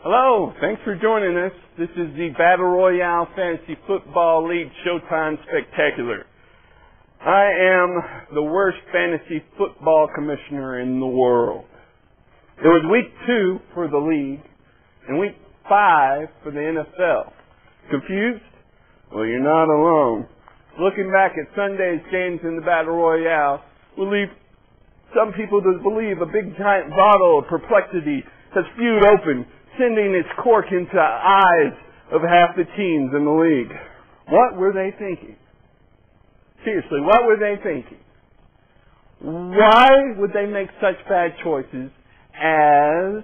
Hello, thanks for joining us. This is the Battle Royale Fantasy Football League Showtime Spectacular. I am the worst fantasy football commissioner in the world. It was week 2 for the league and week 5 for the NFL. Confused? Well, you're not alone. Looking back at Sunday's games in the Battle Royale will leave some people to believe a big giant bottle of perplexity has spewed open, sending its cork into the eyes of half the teams in the league. What were they thinking? Seriously, what were they thinking? Why would they make such bad choices as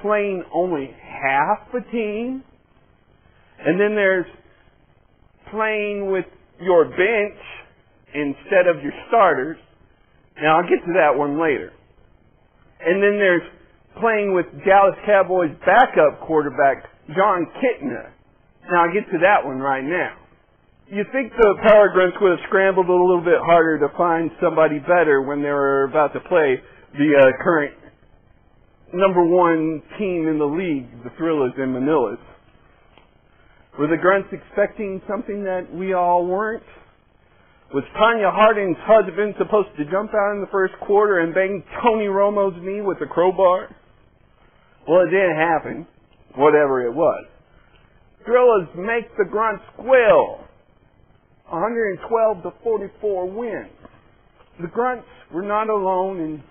playing only half a team? And then there's playing with your bench instead of your starters. Now, I'll get to that one later. And then there's playing with Dallas Cowboys backup quarterback John Kitna. Now, I'll get to that one right now. You think the Power Grunts would have scrambled a little bit harder to find somebody better when they were about to play the current number 1 team in the league, the Thrillers and Manilas. Were the Grunts expecting something that we all weren't? Was Tanya Harding's husband supposed to jump out in the first quarter and bang Tony Romo's knee with a crowbar? Well, it didn't happen, whatever it was. Thrillers make the Grunts squeal. 112-44 win. The Grunts were not alone in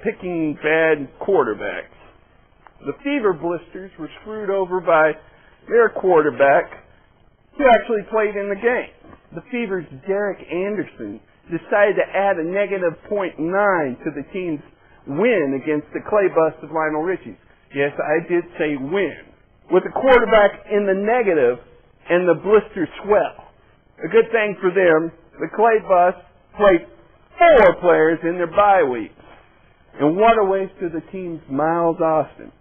picking bad quarterbacks. The Fever Blisters were screwed over by their quarterback, who actually played in the game. The Fever's Derek Anderson decided to add a negative .9 to the team's win against the clay bust of Lionel Richie. Yes, I did say win. With the quarterback in the negative and the Blister swell. A good thing for them, the clay bust played 4 players in their bye weeks. And what a waste of the team's Miles Austin,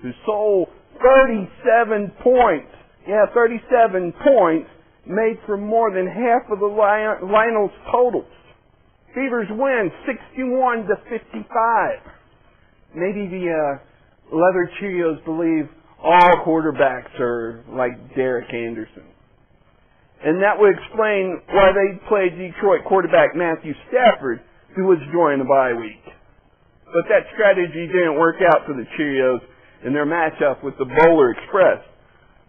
who sold 37 points. Yeah, 37 points made for more than half of the Lionel's totals. Fevers win 61-55. Maybe the Leather Cheerios believe all quarterbacks are like Derek Anderson. And that would explain why they played Detroit quarterback Matthew Stafford, who was enjoying the bye week. But that strategy didn't work out for the Cheerios in their matchup with the Bowler Express.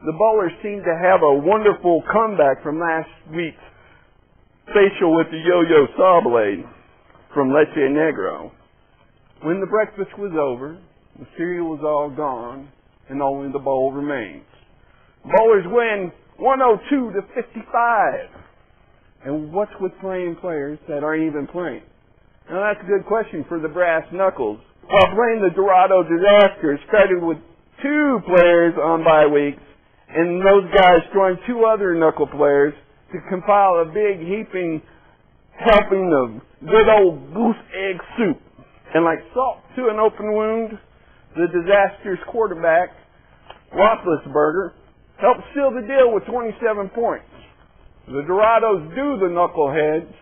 The Bowlers seemed to have a wonderful comeback from last week's facial with the yo-yo saw blade from Leche Negro. When the breakfast was over, the cereal was all gone, and only the bowl remained. Bowlers win 102-55. And what's with playing players that aren't even playing? Now that's a good question for the brass knuckles. While playing the Dorado Disaster started with 2 players on bye weeks, and those guys joined 2 other knuckle players to compile a big heaping helping of good old goose egg soup. And like salt to an open wound, the Disaster's quarterback, Roethlisberger, helped seal the deal with 27 points. The Dorados do the knuckleheads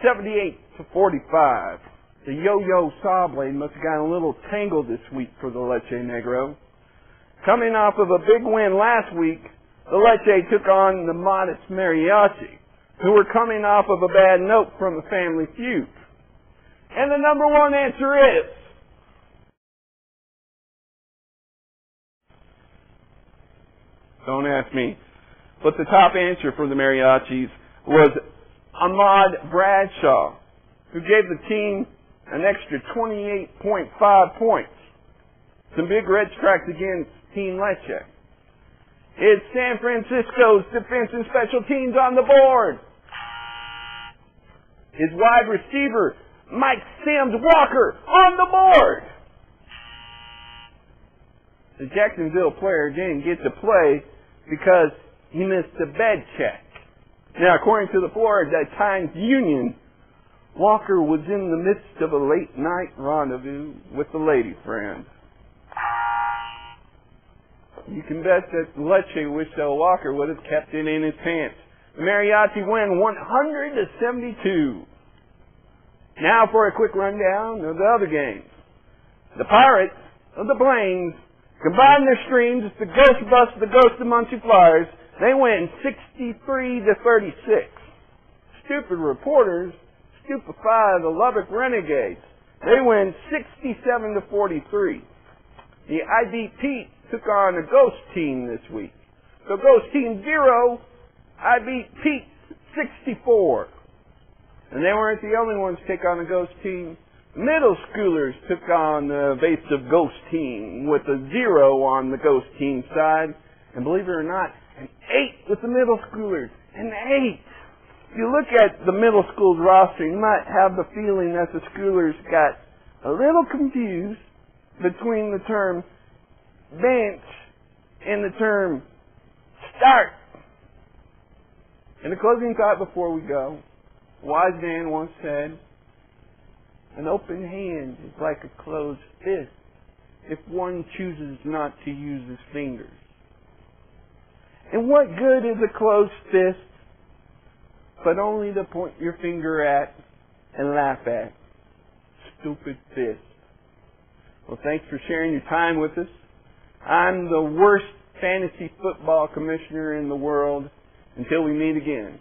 78-45. The yo-yo saw blade must have gotten a little tangled this week for the Leche Negro. Coming off of a big win last week, the Leche took on the modest Mariachi, who were coming off of a bad note from a family feud. And the number 1 answer is... Don't ask me. But the top answer for the Mariachis was Ahmad Bradshaw, who gave the team an extra 28.5 points. Some big red strikes against Team Leche. It's San Francisco's defense and special teams on the board. His wide receiver, Mike Sims Walker, on the board. The Jacksonville player didn't get to play because he missed a bed check. Now, according to the Florida Times-Union, Walker was in the midst of a late-night rendezvous with a lady friend. You can bet that Leche wished that Walker would have kept it in his pants. The Mariachi win 100-72. Now for a quick rundown of the other games. The Pirates of the Plains Combined their streams, the Ghost Bus, the Ghost of Muncie Flyers, they win 63-36. Stupid Reporters stupefy the Lubbock Renegades. They win 67-43. The IB Pete took on a Ghost team this week. So Ghost Team 0, IB Pete 64. And they weren't the only ones to take on a Ghost team. Middle schoolers took on the evasive Ghost team with a 0 on the Ghost team side. And believe it or not, an 8 with the middle schoolers. An 8. If you look at the middle school's roster, you might have the feeling that the schoolers got a little confused between the term bench and the term start. And the closing thought before we go, a wise man once said, an open hand is like a closed fist if one chooses not to use his fingers. And what good is a closed fist but only to point your finger at and laugh at? Stupid fist. Well, thanks for sharing your time with us. I'm the worst fantasy football commissioner in the world. Until we meet again.